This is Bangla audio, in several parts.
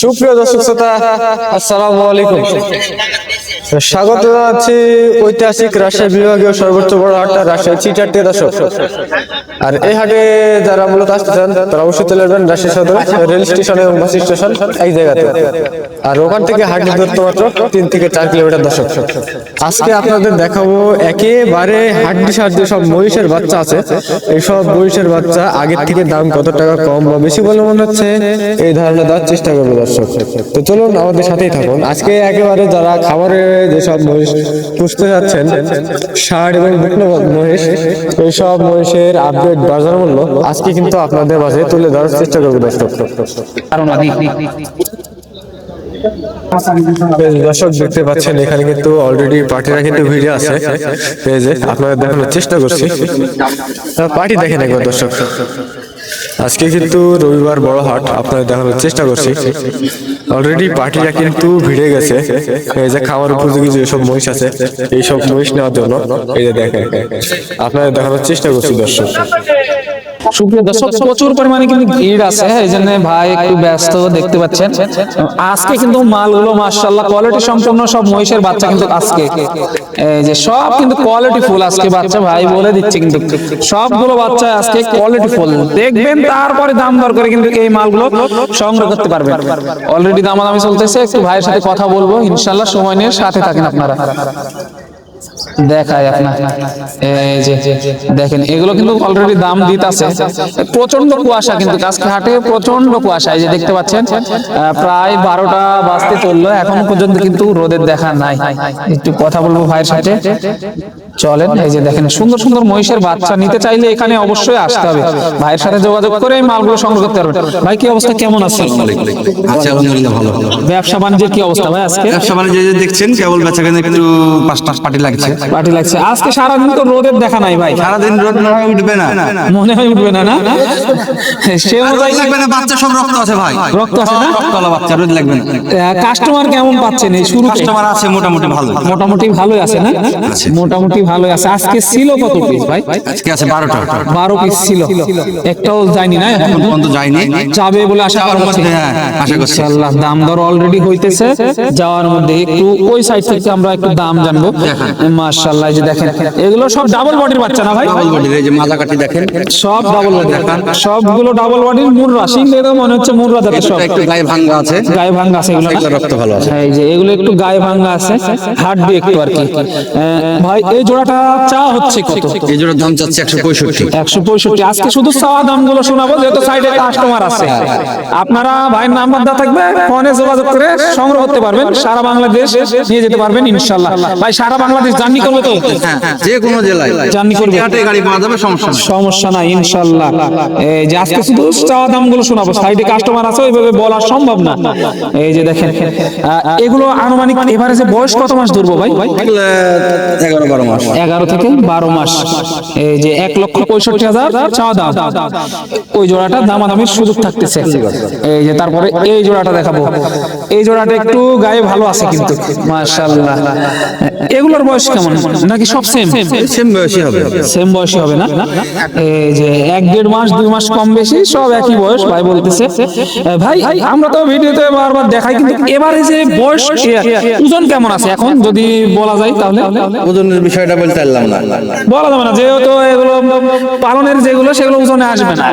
সুপ্রিয় দর্শক শ্রোতা, আসসালামু আলাইকুম। স্বাগত জানাচ্ছি ঐতিহাসিক রাজশাহী বিভাগীয় সর্বোচ্চ বড় হাট রাজশাহী চিটারটি দর্শক। আর এই হাটে যারা মূলত আসতে চান তারা অবশ্যই চলে আসবেন রাজশাহী সদর রেল স্টেশন এবং বাস স্টেশন এই জায়গাতে। আর ওখান থেকে হাটের দূরত্ব মাত্র 3 থেকে 4 কিলোমিটার দর্শক। আজকে আপনাদের দেখাবো একেবারে হাড্ডি সাহায্যে সব মহিষের বাচ্চা আছে। এইসব মহিষের বাচ্চা আগের থেকে দাম কত টাকা কম বা বেশি বলে মনে হচ্ছে এই ধারণা দেওয়ার চেষ্টা করবো দর্শক। তো চলুন আমাদের সাথেই থাকুন। আজকে একেবারে যারা খামারে যেসব মহিষ পুষতে যাচ্ছেন, ষাঁড় এবং শুকনো মহিষ, এইসব মহিষের আপডেট বাজার মূল্য আজকে কিন্তু আপনাদের মাঝে তুলে ধরার চেষ্টা করবো দর্শক। দর্শক দেখতে পাচ্ছেন এখানে কিন্তু অলরেডি পার্টিরা কিন্তু ভিড়ে আছে। এই যে আপনাদের দেখানোর চেষ্টা করছি, পার্টি দেখেন একবার দর্শক। আজকে কিন্তু রবিবার বড় হাট, আপনাদের দেখানোর চেষ্টা করছি। অলরেডি পার্টিরা কিন্তু ভিড়ে গেছে। এই যে খাওয়ার উপযোগী যেসব মহিষ আছে এইসব মহিষ নেওয়ার জন্য এই যে দেখেন, আপনাদের দেখানোর চেষ্টা করছি দর্শক। সুপ্রিয় দর্শক, প্রচুর পরিমাণে কিন্তু ভিড় আছে, এই জন্য ভাই একটু ব্যস্ত দেখতে পাচ্ছেন। আজকে কিন্তু মালগুলো মাশাআল্লাহ কোয়ালিটি সম্পন্ন সব মহিষের বাচ্চা কিন্তু আজকে এই যে সব কিন্তু কোয়ালিটি ফুল আজকে বাচ্চা, ভাই বলে দিচ্ছে কিন্তু সবগুলো বাচ্চা আজকে কোয়ালিটি ফুল দেখবেন, তারপরে দাম দর করে কিন্তু এই মালগুলো সংগ্রহ করতে পারবেন। অলরেডি দামাদামি চলতেছে, একটু ভাইয়ের সাথে কথা বলবো ইনশাআল্লাহ, সময় নিয়ে সাথে থাকেন আপনারা। দেখায় আপনার এই যে দেখেন এগুলো কিন্তু অলরেডি দাম দিতেছে। প্রচন্ড কুয়াশা কিন্তু আজকে হাটে, প্রচন্ড কুয়াশা। এই যে দেখতে পাচ্ছেন প্রায় 12টা বাজতে চললো, এখন পর্যন্ত কিন্তু রোদের দেখা নাই। একটু কথা বলবো ভাইয়ের সাথে, চলেন। এই যে দেখেন সুন্দর সুন্দর মহিষের বাচ্চা নিতে চাইলে এখানে অবশ্যই আসতে হবে, ভাইয়ের সাথে যোগাযোগ করে এই মালগুলো সংগ্রহ করতে পারবেন। ভাই কি অবস্থা, কেমন আছেন? আচ্ছা, আলহামদুলিল্লাহ ভালো। ব্যবসা বাণিজ্যের কি অবস্থা ভাই আজকে? ব্যবসা বাণিজ্য যে দেখছেন কেবল বেচাকেনা একটু পাঁচটা পার্টি লাগছে। পার্টি লাগছে আজকে, সারাদিন তো রোদের দেখা নাই ভাই। সারাদিন রোদ না হয় উঠবে না, মনে হয় উঠবে না, না সে অনুযায়ী লাগবে না। বাচ্চা সব রক্ত আছে ভাই, রক্ত আছে না? রক্তলা বাচ্চা, রোদ লাগবে না। কাস্টমার কেমন পাচ্ছেন এই শুরু? কাস্টমার আছে মোটামুটি ভালো, মোটামুটি ভালোই আছে না? মোটামুটি ভালোই আছে। আজকে ছিল কত পিস ভাই? আজকে আছে 12টা। 12 পিস ছিল, একটাও যায়নি না এখন পর্যন্ত যায়নি, যাবে বলে আশা করা হচ্ছে। আশা করছি ইনশাআল্লাহ দাম দর অলরেডি হইতেছে, যাওয়ার মধ্যে একটু ওই সাইড থেকে আমরা একটু দাম জানবো। মাশাআল্লাহ এই যে দেখেন এগুলো সব ডাবল বডির বাচ্চা না ভাই? ডাবল বডির, এই যে মাজা কাটি দেখেন সব ডাবল বডি, সবগুলো ডাবল বডির। মুররা সিং দেখে মনে হচ্ছে মুররা জাতের, সব একটু গায়ে ভাঙা আছে, গায়ে ভাঙা আছে এগুলো, রক্ত ভালো আছে। এই যে এগুলো একটু গায়ে ভাঙা আছে, হাড্ডি একটু আর কি। ভাই এই জোড়াটা চা হচ্ছে কত? এই জোড়ার দাম চাচ্ছে 165। 165। আজকে শুধু চাওয়া দামগুলো শোনাবো, যেহেতু সাইডে কাস্টমার আছে। আপনারা ভাইয়ের নাম্বার দেওয়া থাকবে, ফোনে যোগাযোগ করে সংগ্রহ করতে পারবেন, সারা বাংলাদেশ নিয়ে যেতে পারবেন ইনশাআল্লাহ। ভাই সারা বাংলাদেশ জার্নি করবে তো? যে কোনো জেলায় জার্নি করবে, গাড়ি পাওয়া যাবে, সমস্যা নাই ইনশাআল্লাহ। এই যে আজকে শুধু চাওয়া দামগুলো শোনাবো, সাইডে কাস্টমার আছে, ওইভাবে বলা সম্ভব না। এই যে দেখেন এগুলো আনুমানিক এভারেজে বয়স কত মাস ধরবো ভাই? 11-12 মাস, 11 থেকে 12 মাস। এই যে 1,65,000 চাওয়া দাম, ওই জোড়াটা দামাদামির সুযোগ থাকতেছে। এই যে তারপরে এই জোড়াটা দেখাবো, এই জোড়াটা একটু গায়ে ভালো আছে কিন্তু মাশাআল্লাহ। এগুলোর বয়স কেমন, নাকি সব সেম বয়সী হবে? সেম বয়সী হবে না? এই যে 1-1.5 মাস 2 মাস কম বেশি সব একই বয়স ভাই বলতেছে। ভাই আমরা তো ভিডিওতে বারবার দেখাই, কিন্তু এবারে যে বয়স ওজন কেমন আছে এখন যদি বলা যায় তাহলে? ওজনের বিষয়টা বলতে পারলাম না, বলা যাবে না, যেহেতু এগুলো পালনের যেগুলো সেগুলো ওজনে আসবে না।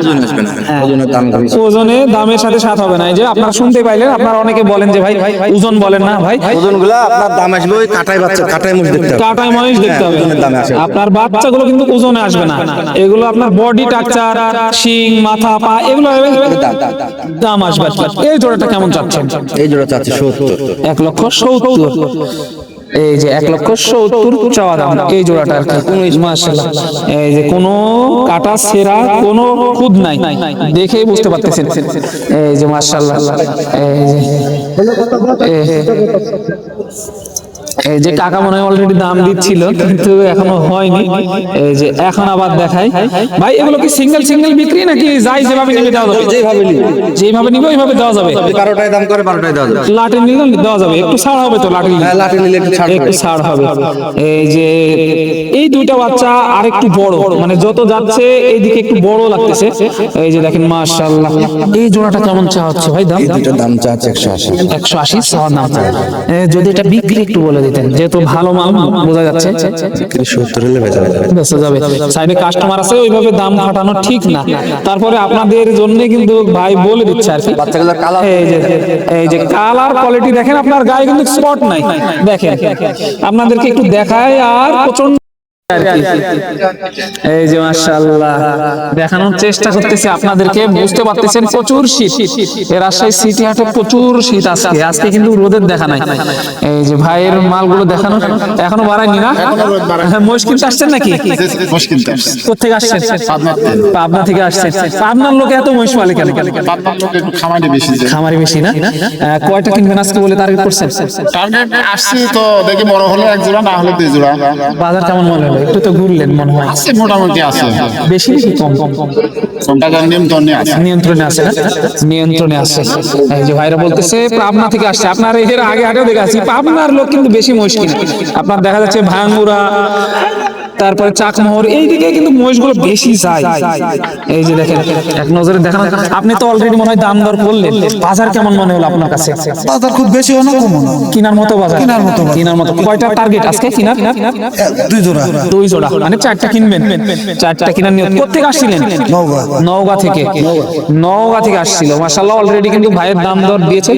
ওজনের দাম ওজনে দামের সাথে সাথ হবে না। এই যে আপনারা শুনতে পাইলেন, আপনারা অনেকে বলেন যে ভাই ওজন বলেন না। ভাই ওজনগুলো আপনার দাম আসবে ওই কাটাই বাচ্চা, কাটাই মহিষ দেখতে হবে, কাটাই মহিষ দেখতে হবে। আপনার বাচ্চাগুলো কিন্তু ওজনে আসবে না, এগুলো আপনার বডি স্ট্রাকচার, শিং, মাথা, পা এগুলো দাম আসবে। এই জোড়াটা কেমন চাচ্ছেন? এই জোড়া চাচ্ছি 70। 1,70,000। এই যে 1,70,000 চাওয়া দাম এই জোড়াটা আর কি। মাশাআল্লাহ এই যে কোনো কাটা সেরা কোনো খুদ নাই, দেখেই বুঝতে পারতেছেন। এই যে মাশাআল্লাহ এই যে কাকা মনে হয় অলরেডি দাম দিচ্ছিল কিন্তু এখনো হয়নি। এই যে এখন আবার দেখাই ভাই, এগুলো কি সিঙ্গেল সিঙ্গেল বিক্রি নাকি যাই যেভাবে নিবে দেওয়া যাবে? যেভাবে নিবে ওইভাবে দেওয়া যাবে। 12টায় দাম করে 12টায় দেওয়া যাবে। লাঠি নিলে দেওয়া যাবে, একটু ছাড় হবে তো লাঠি নিলে? হ্যাঁ, লাঠি নিলে একটু ছাড় একটু ছাড় হবে। এই যে এই দুইটা বাচ্চা আর একটু বড়, মানে যত যাচ্ছে এইদিকে একটু বড় লাগতেছে। এই যে দেখেন মাশাআল্লাহ, এই জোড়াটা কেমন চা হচ্ছে ভাই দাম? দুটোর দাম চাচ্ছে 180। 180 চাওয়ার দাম। যদি এটা বিক্রি একটু বলে দিতেন, যেহেতু ভালো মাল বোঝা যাচ্ছে। 70 হলে বেচা যাবে। বেঁচে যাবে, সাইডে কাস্টমার আছে, ওইভাবে দাম খাটানো ঠিক না। তারপরে আপনাদের জন্য কিন্তু ভাই বলে দিচ্ছে আর কি। বাচ্চাগুলোর কালার, এই যে কালার কোয়ালিটি দেখেন, আপনার গায়ে কিন্তু স্পট নাই। দেখেন আপনাদেরকে একটু দেখায়, আর প্রচন্ড আর কি। এই যে মাশাআল্লাহ দেখানোর চেষ্টা করতেছি আপনাদেরকে, বুঝতে পারতেছেন প্রচুর শীত। এই রাজশাহী সিটি হাটে প্রচুর শীত আজকে। আজকে কিন্তু রোদের দেখা নাই। এই যে ভাইয়ের মালগুলো দেখানো এখনো বাড়ায়নি না? মহিষ কিনতে আসছেন নাকি? কোথেকে আসছেন? পাবনা থেকে আসছেন। পাবনার লোকে এত মহিষ পালে কেন? খামারি বেশি না? কয়টা কিনবেন আজকে বলে টার্গেট করছেন? টার্গেট আসছি তো, দেখি বড় হলে 1 জোড়া, না হলে 2 জোড়া। বাজার কেমন মনে হলো? একটু তো ঘুরলেন মনে হয়। আছে মোটামুটি আছে, বেশি বেশি কম কম কোনটা নিয়ন্ত্রণে আছে। নিয়ন্ত্রণে আছে না? নিয়ন্ত্রণে আছে। এই যে ভাইরা বলতেছে পাবনা থেকে আসছে। আপনার এর আগে হাটেও দেখে আসছি, পাবনার লোক কিন্তু বেশি মহিষ কিনে। আপনার দেখা যাচ্ছে ভাঙ্গুরা, তারপরে চাকমোহর, এইদিকে কিন্তু মহিষগুলো বেশি যায়। এই যে দেখেন এক নজরে দেখানো। আপনি তো অলরেডি মনে হয় দাম দর করলেন, বাজার কেমন মনে হলো আপনার কাছে? বাজার খুব বেশি হয় না, কম না, কিনার মতো বাজার? কিনার মতো। কয়টা টার্গেট আজকে কিনার? 2 জোড়া। 2 জোড়া, মানে 4টা কিনবেন। 4টা কিনার নিয়ত। কোথেকে আসছিলেন? নওগাঁ থেকে। নওগাঁ থেকে আসছিল। মাশাআল্লাহ অলরেডি কিন্তু ভাইয়ের দাম দর দিয়েছে।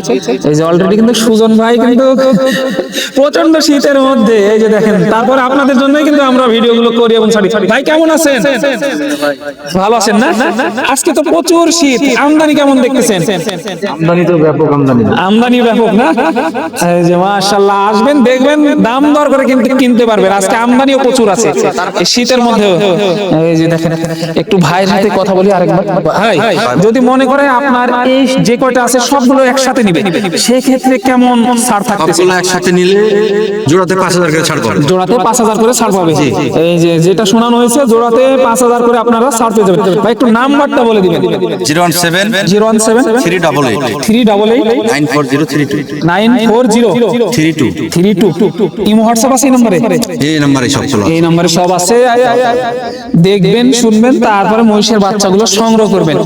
এই যে অলরেডি কিন্তু সুজন ভাই কিন্তু প্রচন্ড শীতের মধ্যে, এই যে দেখেন। তারপরে আপনাদের জন্যই কিন্তু আমরা ভিডিওগুলো করি এবং ছাড়ি। ভাই কেমন আছেন? ভালো আছেন না? আজকে তো প্রচুর শীত, আমদানি কেমন দেখতেছেন? আমদানি তো ব্যাপক আমদানি। আমদানি ব্যাপক না? এই যে মাশাআল্লাহ আসবেন, দেখবেন দাম দর করে কিন্তু কিনতে পারবেন। আজকে আমদানিও প্রচুর আছে এই শীতের মধ্যেও। এই যে দেখেন, একটু ভাইয়ের সাথে কথা বলি আরেকবার। ভাই যদি মনে করে আপনার এই যে কয়টা আছে সবগুলো একসাথে নিবে, সেই ক্ষেত্রে কেমন ছাড় থাকতেছে? সবগুলো একসাথে নিলে জোড়াতে 5000 করে ছাড় পাবেন। জোড়াতে 5000 করে ছাড় পাবে। এই যে যেটা শোনানো হয়েছে, জোড়াতে 5000 করে আপনারা ছাড় পেয়ে যাবেন। ভাই একটু নাম্বারটা বলে দিবেন। 017 017 388 388 94032 94032 ইমো হোয়াটসঅ্যাপ আছে এই নম্বরে? এই নাম্বারে সবগুলো এই নম্বরে সব আছে। দেখবেন, শুনবেন, তারপরে মহিষের বাচ্চাগুলো সংগ্রহ করবেন।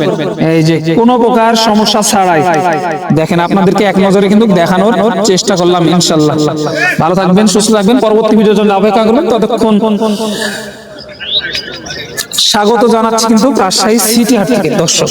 এই যে কোনো প্রকার সমস্যা ছাড়াই দেখেন, আপনাদেরকে এক নজরে কিন্তু দেখানোর চেষ্টা করলাম। ইনশাআল্লাহ ভালো থাকবেন, সুস্থ থাকবেন। পরবর্তী ভিডিওর জন্য অপেক্ষা করবেন। ততক্ষণ স্বাগত জানাচ্ছি কিন্তু রাজশাহী সিটি হাট থেকে দর্শক।